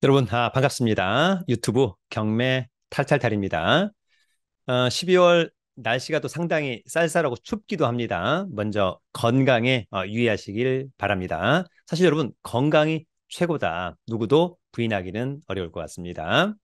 여러분, 반갑습니다. 유튜브 경매 탈탈탈입니다. 12월 날씨가 또 상당히 쌀쌀하고 춥기도 합니다. 먼저 건강에 유의하시길 바랍니다. 사실 여러분, 건강이 최고다. 누구도 부인하기는 어려울 것 같습니다.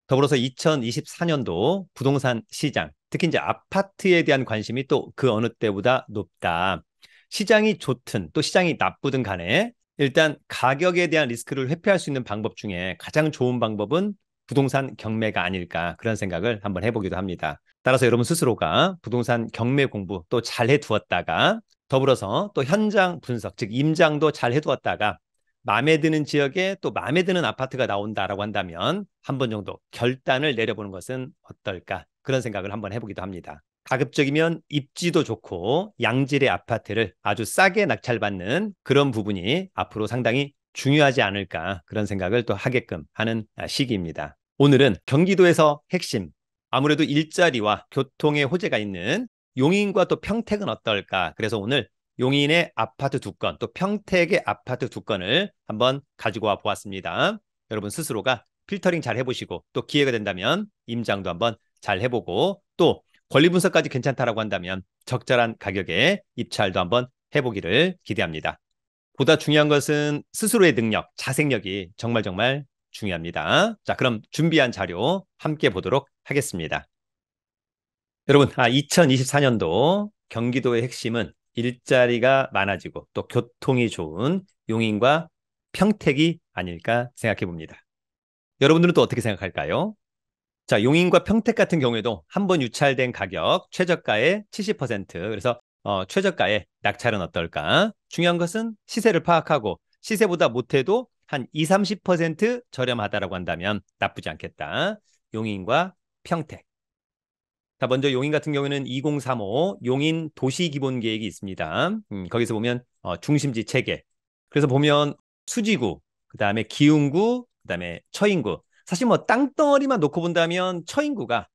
더불어서 2024년도 부동산 시장, 특히 이제 아파트에 대한 관심이 또 그 어느 때보다 높다. 시장이 좋든 또 시장이 나쁘든 간에 일단 가격에 대한 리스크를 회피할 수 있는 방법 중에 가장 좋은 방법은 부동산 경매가 아닐까 그런 생각을 한번 해보기도 합니다. 따라서 여러분 스스로가 부동산 경매 공부 또 잘 해두었다가 더불어서 또 현장 분석, 즉 임장도 잘 해두었다가 마음에 드는 지역에 또 마음에 드는 아파트가 나온다라고 한다면 한 번 정도 결단을 내려보는 것은 어떨까 그런 생각을 한번 해보기도 합니다. 가급적이면 입지도 좋고 양질의 아파트를 아주 싸게 낙찰받는 그런 부분이 앞으로 상당히 중요하지 않을까 그런 생각을 또 하게끔 하는 시기입니다. 오늘은 경기도에서 핵심, 아무래도 일자리와 교통의 호재가 있는 용인과 또 평택은 어떨까? 그래서 오늘 용인의 아파트 두 건, 또 평택의 아파트 두 건을 한번 가지고 와 보았습니다. 여러분 스스로가 필터링 잘 해보시고 또 기회가 된다면 임장도 한번 잘 해보고 또 권리 분석까지 괜찮다라고 한다면 적절한 가격에 입찰도 한번 해보기를 기대합니다. 보다 중요한 것은 스스로의 능력, 자생력이 정말 중요합니다. 자, 그럼 준비한 자료 함께 보도록 하겠습니다. 여러분, 2024년도 경기도의 핵심은 일자리가 많아지고 또 교통이 좋은 용인과 평택이 아닐까 생각해 봅니다. 여러분들은 또 어떻게 생각할까요? 자, 용인과 평택 같은 경우에도 한 번 유찰된 가격 최저가의 70%, 그래서 최저가의 낙찰은 어떨까? 중요한 것은 시세를 파악하고 시세보다 못해도 한 2, 30% 저렴하다라고 한다면 나쁘지 않겠다. 용인과 평택. 자, 먼저 용인 같은 경우에는 2035 용인 도시기본계획이 있습니다. 거기서 보면 중심지 체계. 그래서 보면 수지구, 그다음에 기흥구, 그다음에 처인구. 사실 뭐 땅덩어리만 놓고 본다면 처인구가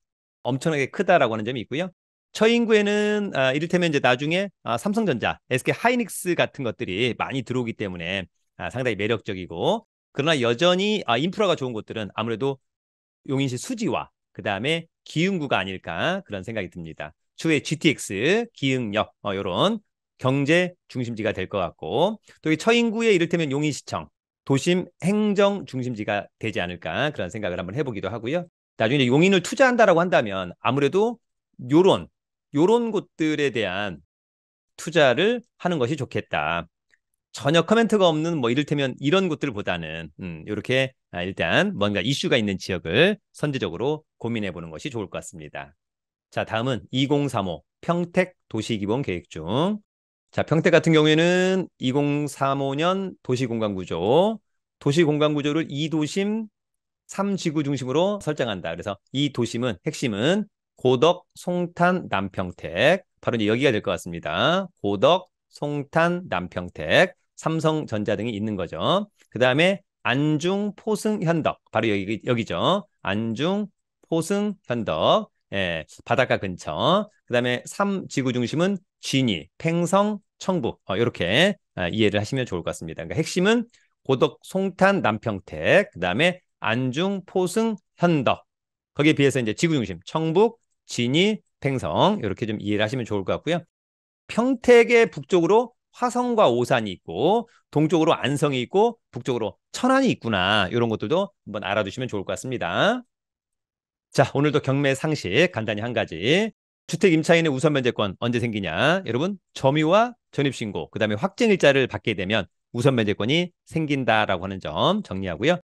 엄청나게 크다라고 하는 점이 있고요. 처인구에는 이를테면 이제 나중에 삼성전자, SK 하이닉스 같은 것들이 많이 들어오기 때문에 상당히 매력적이고 그러나 여전히 인프라가 좋은 곳들은 아무래도 용인시 수지와 그다음에 기흥구가 아닐까 그런 생각이 듭니다. 추후에 GTX, 기흥역 이런 경제 중심지가 될 것 같고 또 이 처인구에 이를테면 용인시청, 도심 행정 중심지가 되지 않을까 그런 생각을 한번 해보기도 하고요. 나중에 용인을 투자한다라고 한다면 아무래도 요런 곳들에 대한 투자를 하는 것이 좋겠다. 전혀 커멘트가 없는 뭐 이를테면 이런 곳들보다는 이렇게 일단 뭔가 이슈가 있는 지역을 선제적으로 고민해 보는 것이 좋을 것 같습니다. 자, 다음은 2035 평택 도시기본계획 중. 자, 평택 같은 경우에는 2035년 도시공간구조, 도시공간구조를 2도심 3지구 중심으로 설정한다. 그래서 이 도심은 핵심은 고덕, 송탄, 남평택. 바로 이제 여기가 될 것 같습니다. 고덕, 송탄, 남평택, 삼성전자 등이 있는 거죠. 그 다음에 안중, 포승, 현덕. 바로 여기죠. 안중, 포승, 현덕. 예, 바닷가 근처. 그 다음에 3지구 중심은 진이, 팽성, 청북. 이렇게 이해를 하시면 좋을 것 같습니다. 그러니까 핵심은 고덕, 송탄, 남평택. 그 다음에 안중, 포승, 현덕. 거기에 비해서 이제 지구 중심, 청북, 진이, 팽성. 이렇게 좀 이해를 하시면 좋을 것 같고요. 평택의 북쪽으로 화성과 오산이 있고 동쪽으로 안성이 있고 북쪽으로 천안이 있구나. 이런 것들도 한번 알아두시면 좋을 것 같습니다. 자, 오늘도 경매 상식 간단히 한 가지. 주택 임차인의 우선 면제권 언제 생기냐? 여러분, 점유와 전입신고, 그다음에 확정일자를 받게 되면 우선 면제권이 생긴다라고 하는 점 정리하고요.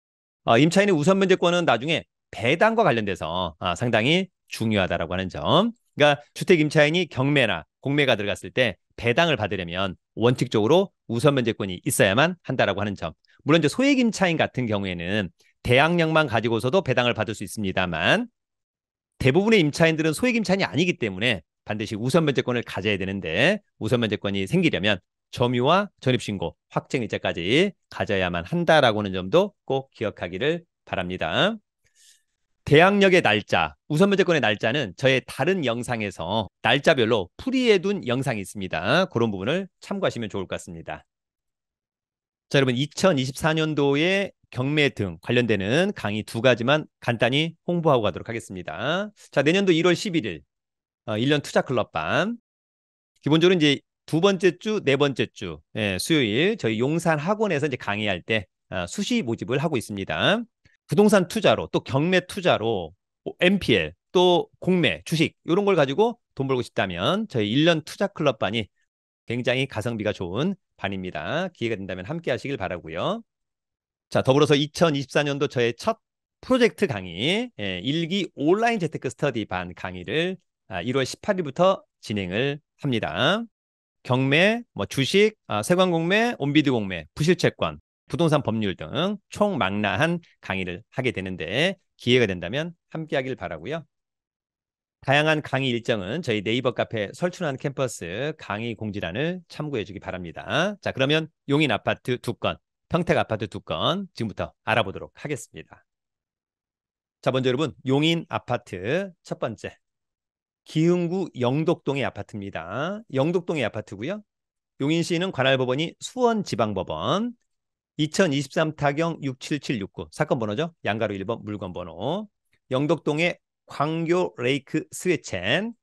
임차인의 우선 면제권은 나중에 배당과 관련돼서 상당히 중요하다라고 하는 점. 그러니까 주택 임차인이 경매나 공매가 들어갔을 때 배당을 받으려면 원칙적으로 우선 면제권이 있어야만 한다라고 하는 점. 물론 이제 소액 임차인 같은 경우에는 대항력만 가지고서도 배당을 받을 수 있습니다만 대부분의 임차인들은 소액 임차인이 아니기 때문에 반드시 우선 면제권을 가져야 되는데 우선 면제권이 생기려면 점유와 전입신고, 확정일자까지 가져야만 한다라고 하는 점도 꼭 기억하기를 바랍니다. 대항력의 날짜, 우선 면제권의 날짜는 저의 다른 영상에서 날짜별로 풀이해둔 영상이 있습니다. 그런 부분을 참고하시면 좋을 것 같습니다. 자, 여러분 2024년도에 경매 등 관련되는 강의 두 가지만 간단히 홍보하고 가도록 하겠습니다. 자, 내년도 1월 11일 1년 투자 클럽반. 기본적으로 이제 두 번째 주, 네 번째 주 수요일 저희 용산 학원에서 이제 강의할 때 수시 모집을 하고 있습니다. 부동산 투자로 또 경매 투자로 MPL 또 공매, 주식 이런 걸 가지고 돈 벌고 싶다면 저희 1년 투자 클럽반이 굉장히 가성비가 좋은 반입니다. 기회가 된다면 함께 하시길 바라고요. 자, 더불어서 2024년도 저의 첫 프로젝트 강의 1기 온라인 재테크 스터디 반 강의를 1월 18일부터 진행을 합니다. 경매, 뭐 주식, 세관공매, 온비드 공매, 부실채권, 부동산 법률 등 총망라한 강의를 하게 되는데 기회가 된다면 함께 하길 바라고요. 다양한 강의 일정은 저희 네이버 카페 설춘환 캠퍼스 강의 공지란을 참고해 주기 바랍니다. 자, 그러면 용인 아파트 2건, 평택 아파트 2건 지금부터 알아보도록 하겠습니다. 자, 먼저 여러분 용인 아파트 첫 번째 기흥구 영덕동의 아파트입니다. 영덕동의 아파트고요. 용인시는 관할법원이 수원지방법원 2023 타경 67769 사건 번호죠. 양가로 1번 물건 번호. 영덕동의 광교 레이크 스웨첸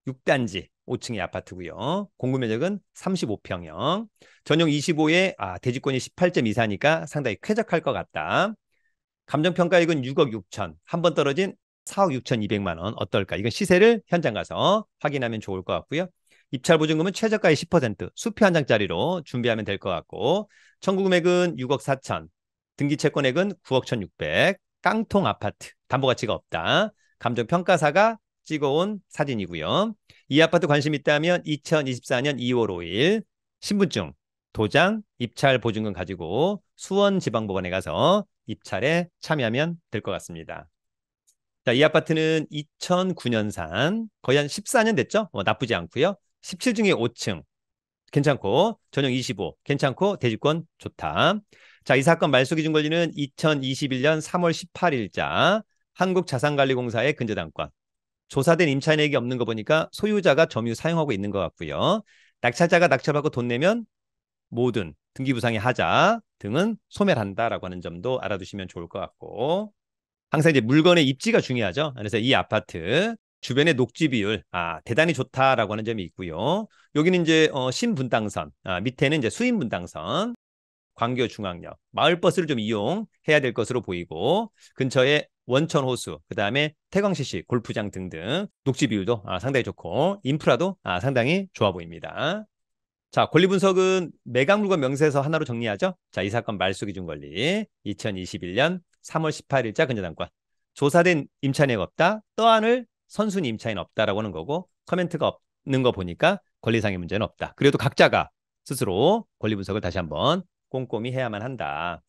6단지 5층의 아파트고요. 공구 면적은 35평형. 전용 25에 대지권이 18점 이사니까 상당히 쾌적할 것 같다. 감정평가액은 6억 6천. 한 번 떨어진 4억 6,200만 원 어떨까? 이건 시세를 현장 가서 확인하면 좋을 것 같고요. 입찰 보증금은 최저가의 10% 수표 한 장짜리로 준비하면 될 것 같고 청구 금액은 6억 4천. 등기 채권액은 9억 1,600. 깡통 아파트. 담보 가치가 없다. 감정평가사가 찍어온 사진이고요. 이 아파트 관심 있다면 2024년 2월 5일 신분증, 도장, 입찰 보증금 가지고 수원지방법원에 가서 입찰에 참여하면 될 것 같습니다. 자, 이 아파트는 2009년산 거의 한 14년 됐죠? 나쁘지 않고요. 17중에 5층 괜찮고 전용 25 괜찮고 대지권 좋다. 자, 이 사건 말소기준 권리는 2021년 3월 18일자 한국자산관리공사의 근저당권. 조사된 임차인에게 없는 거 보니까 소유자가 점유 사용하고 있는 것 같고요. 낙찰자가 낙찰받고 돈 내면 모든 등기부상의 하자 등은 소멸한다라고 하는 점도 알아두시면 좋을 것 같고 항상 이제 물건의 입지가 중요하죠. 그래서 이 아파트 주변의 녹지 비율 대단히 좋다라고 하는 점이 있고요. 여기는 이제 신분당선 밑에는 이제 수인분당선 광교중앙역 마을버스를 좀 이용해야 될 것으로 보이고 근처에 원천호수 그다음에 태광CC 골프장 등등 녹지 비율도 상당히 좋고 인프라도 상당히 좋아 보입니다. 자, 권리 분석은 매각물건 명세서 하나로 정리하죠. 자, 이 사건 말소기준 권리 2021년 3월 18일자 근저당권 조사된 임차인이 없다. 떠안을 선순위 임차인 없다라고 하는 거고 커멘트가 없는 거 보니까 권리상의 문제는 없다. 그래도 각자가 스스로 권리 분석을 다시 한번 꼼꼼히 해야만 한다.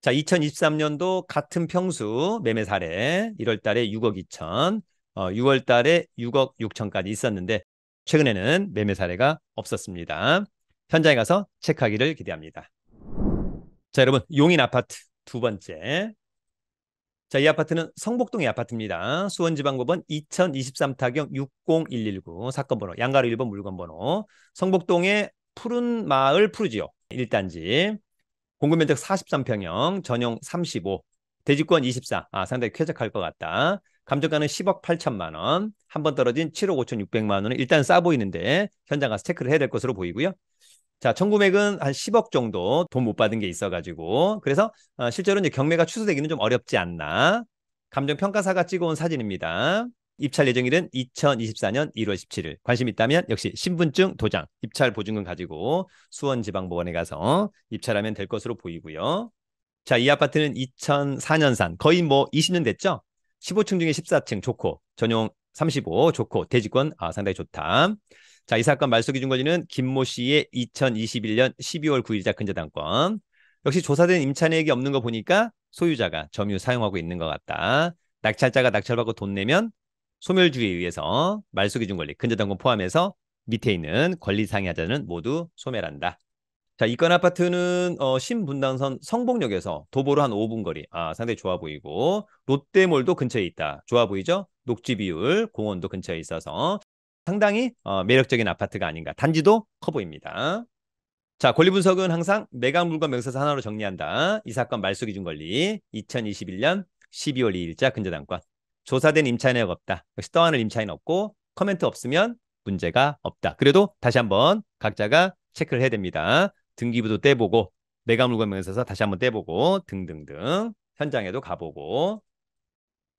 자, 2023년도 같은 평수 매매 사례 1월 달에 6억 2천, 6월 달에 6억 6천까지 있었는데 최근에는 매매 사례가 없었습니다. 현장에 가서 체크하기를 기대합니다. 자, 여러분 용인 아파트 두 번째. 자, 이 아파트는 성복동의 아파트입니다. 수원지방법원 2023 타경 60119 사건 번호 양가로 1번 물건 번호 성복동의 푸른 마을 푸르지오 1단지 공급면적 43평형 전용 35 대지권 24 상당히 쾌적할 것 같다. 감정가는 10억 8천만 원 한 번 떨어진 7억 5,600만 원은 일단 싸 보이는데 현장 가서 체크를 해야 될 것으로 보이고요. 자, 청구금액은 한 10억 정도 돈 못 받은 게 있어가지고 그래서 실제로 이제 경매가 취소되기는 좀 어렵지 않나. 감정평가사가 찍어온 사진입니다. 입찰 예정일은 2024년 1월 17일. 관심 있다면 역시 신분증, 도장, 입찰 보증금 가지고 수원지방법원에 가서 입찰하면 될 것으로 보이고요. 자, 이 아파트는 2004년산 거의 뭐 20년 됐죠? 15층 중에 14층 좋고 전용 35 좋고 대지권 상당히 좋다. 자, 이 사건 말소기준 권리는 김모 씨의 2021년 12월 9일자 근저당권. 역시 조사된 임차인에게 없는 거 보니까 소유자가 점유 사용하고 있는 것 같다. 낙찰자가 낙찰받고 돈 내면 소멸주의에 의해서 말소기준 권리, 근저당권 포함해서 밑에 있는 권리상의 하자는 모두 소멸한다. 자, 이 건 아파트는 신분당선 성복역에서 도보로 한 5분 거리. 상당히 좋아 보이고 롯데몰도 근처에 있다. 좋아 보이죠? 녹지 비율, 공원도 근처에 있어서 상당히 매력적인 아파트가 아닌가. 단지도 커 보입니다. 자, 권리 분석은 항상 매각 물건 명세서 하나로 정리한다. 이 사건 말소 기준 권리 2021년 12월 2일자 근저당권. 조사된 임차인 내역 없다. 역시 떠안을 임차인 없고 코멘트 없으면 문제가 없다. 그래도 다시 한번 각자가 체크를 해야 됩니다. 등기부도 떼보고 매각 물건 명세서 다시 한번 떼보고 등등등 현장에도 가보고.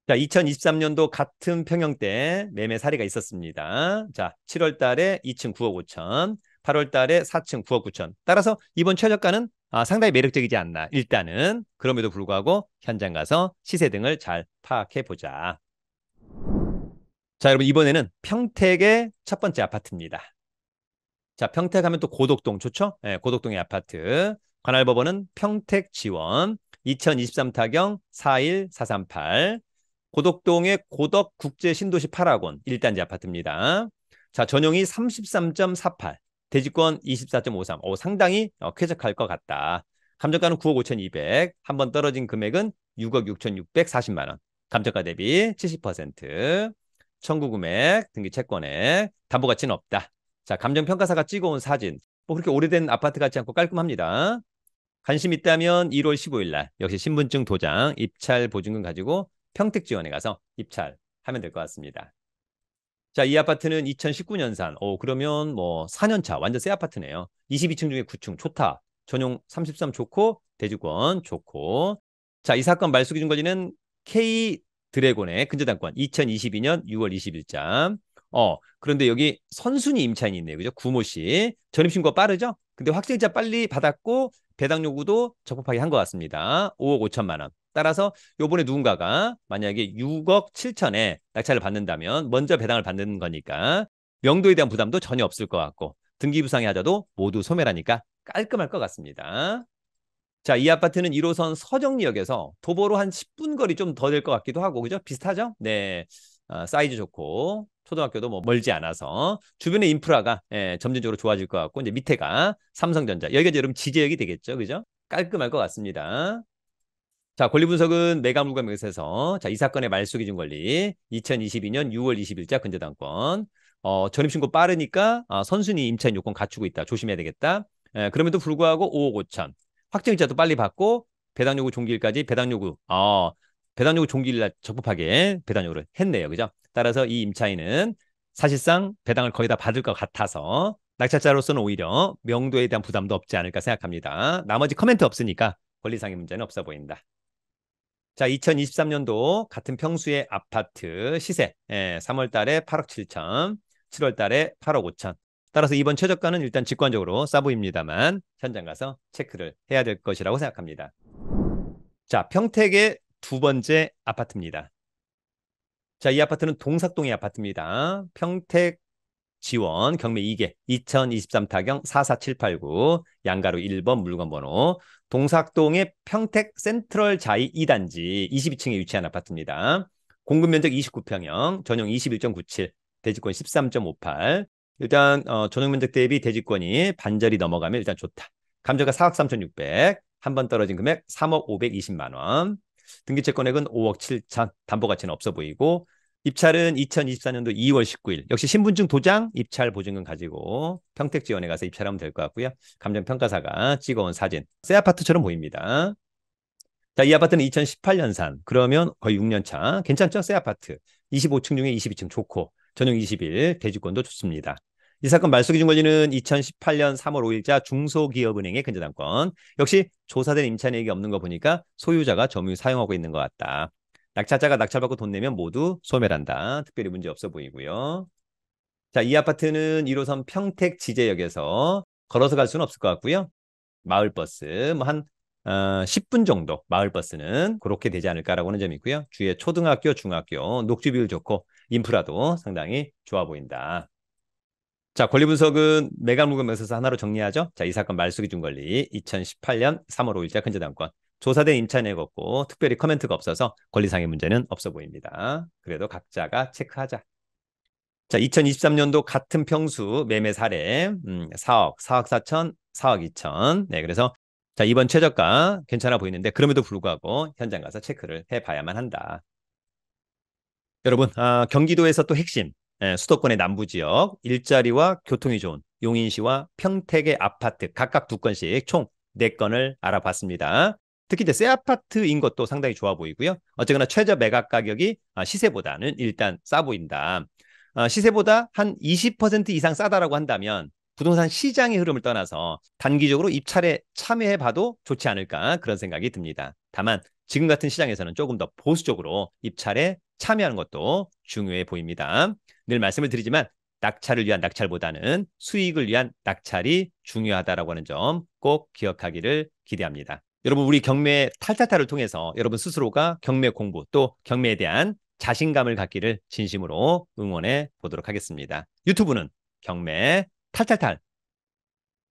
자, 2023년도 같은 평형대 매매 사례가 있었습니다. 자, 7월 달에 2층 9억 5천, 8월 달에 4층 9억 9천. 따라서 이번 최저가는 상당히 매력적이지 않나. 일단은 그럼에도 불구하고 현장 가서 시세 등을 잘 파악해 보자. 자, 여러분 이번에는 평택의 첫 번째 아파트입니다. 자, 평택 하면 또 고덕동 좋죠? 네, 고덕동의 아파트. 관할법원은 평택지원 2023 타경 41438. 고덕동의 고덕국제신도시 8학원 1단지 아파트입니다. 자, 전용이 33.48, 대지권 24.53. 상당히 쾌적할 것 같다. 감정가는 9억 5,200, 한 번 떨어진 금액은 6억 6,640만 원. 감정가 대비 70%. 청구 금액, 등기 채권액, 담보 가치는 없다. 자, 감정평가사가 찍어온 사진. 뭐 그렇게 오래된 아파트 같지 않고 깔끔합니다. 관심 있다면 1월 15일 날 역시 신분증 도장, 입찰 보증금 가지고 평택지원에 가서 입찰하면 될 것 같습니다. 자, 이 아파트는 2019년산. 그러면 뭐 4년 차 완전 새 아파트네요. 22층 중에 9층 좋다. 전용 33 좋고 대지권 좋고. 자, 이 사건 말소 기준 권리는 K 드래곤의 근저당권 2022년 6월 20일자. 그런데 여기 선순위 임차인이 있네요. 그죠? 구모 씨. 전입신고가 빠르죠? 근데 확정일자 빨리 받았고 배당 요구도 적법하게 한 것 같습니다. 5억 5천만 원. 따라서 요번에 누군가가 만약에 6억 7천에 낙찰을 받는다면 먼저 배당을 받는 거니까 명도에 대한 부담도 전혀 없을 것 같고 등기부상의 하자도 모두 소멸하니까 깔끔할 것 같습니다. 자, 이 아파트는 1호선 서정리역에서 도보로 한 10분 거리 좀 더 될 것 같기도 하고, 그죠? 비슷하죠? 네. 사이즈 좋고, 초등학교도 뭐 멀지 않아서, 주변의 인프라가 점진적으로 좋아질 것 같고, 이제 밑에가 삼성전자. 여기가 이제 여러분 지제역이 되겠죠? 그죠? 깔끔할 것 같습니다. 자, 권리 분석은 매각 물건 명세서. 자, 이 사건의 말소 기준 권리. 2022년 6월 20일자 근저당권. 전입신고 빠르니까 선순위 임차인 요건 갖추고 있다. 조심해야 되겠다. 그럼에도 불구하고 5억 5천. 확정일자도 빨리 받고 배당 요구 종기일까지 배당 요구 종기일 날 적법하게 배당 요구를 했네요. 그죠? 따라서 이 임차인은 사실상 배당을 거의 다 받을 것 같아서 낙찰자로서는 오히려 명도에 대한 부담도 없지 않을까 생각합니다. 나머지 코멘트 없으니까 권리상의 문제는 없어 보인다. 자, 2023년도 같은 평수의 아파트 시세 3월 달에 8억 7천, 7월 달에 8억 5천. 따라서 이번 최저가는 일단 직관적으로 싸 보입니다만 현장 가서 체크를 해야 될 것이라고 생각합니다. 자, 평택의 두 번째 아파트입니다. 자, 이 아파트는 동삭동의 아파트입니다. 평택 지원 경매 2개 2023 타경 44789 양가로 1번 물건번호 동삭동의 평택 센트럴 자이 2단지 22층에 위치한 아파트입니다. 공급 면적 29평형 전용 21.97 대지권 13.58 일단 전용 면적 대비 대지권이 반절이 넘어가면 일단 좋다. 감정가 4억 3,600 한 번 떨어진 금액 3억 520만 원 등기채권액은 5억 7천 담보 가치는 없어 보이고 입찰은 2024년도 2월 19일. 역시 신분증 도장, 입찰 보증금 가지고 평택지원에 가서 입찰하면 될 것 같고요. 감정평가사가 찍어온 사진. 새 아파트처럼 보입니다. 자, 이 아파트는 2018년산. 그러면 거의 6년 차. 괜찮죠? 새 아파트. 25층 중에 22층 좋고 전용 21, 대지권도 좋습니다. 이 사건 말소 기준 권리는 2018년 3월 5일자 중소기업은행의 근저당권. 역시 조사된 임차인에게 없는 거 보니까 소유자가 점유 사용하고 있는 것 같다. 낙찰자가 낙찰받고 돈 내면 모두 소멸한다. 특별히 문제 없어 보이고요. 자, 이 아파트는 1호선 평택 지제역에서 걸어서 갈 수는 없을 것 같고요. 마을버스 뭐 한 10분 정도 마을버스는 그렇게 되지 않을까라고 하는 점이 있고요. 주위에 초등학교, 중학교, 녹지 비율 좋고 인프라도 상당히 좋아 보인다. 자, 권리 분석은 매각 물건 명세서 하나로 정리하죠. 자, 이 사건 말소 기준 권리 2018년 3월 5일자 근저당권. 조사된 임차인액 없고 특별히 코멘트가 없어서 권리상의 문제는 없어 보입니다. 그래도 각자가 체크하자. 자, 2023년도 같은 평수 매매 사례 4억, 4억 4천, 4억 2천. 네, 그래서 자, 이번 최저가 괜찮아 보이는데 그럼에도 불구하고 현장 가서 체크를 해봐야만 한다. 여러분, 경기도에서 또 핵심 수도권의 남부 지역 일자리와 교통이 좋은 용인시와 평택의 아파트 각각 2건씩 총 4건을 알아봤습니다. 특히 이제 새 아파트인 것도 상당히 좋아 보이고요. 어쨌거나 최저 매각 가격이 시세보다는 일단 싸 보인다. 시세보다 한 20% 이상 싸다라고 한다면 부동산 시장의 흐름을 떠나서 단기적으로 입찰에 참여해봐도 좋지 않을까 그런 생각이 듭니다. 다만 지금 같은 시장에서는 조금 더 보수적으로 입찰에 참여하는 것도 중요해 보입니다. 늘 말씀을 드리지만 낙찰을 위한 낙찰보다는 수익을 위한 낙찰이 중요하다라고 하는 점 꼭 기억하기를 기대합니다. 여러분 우리 경매 탈탈탈을 통해서 여러분 스스로가 경매 공부 또 경매에 대한 자신감을 갖기를 진심으로 응원해 보도록 하겠습니다. 유튜브는 경매 탈탈탈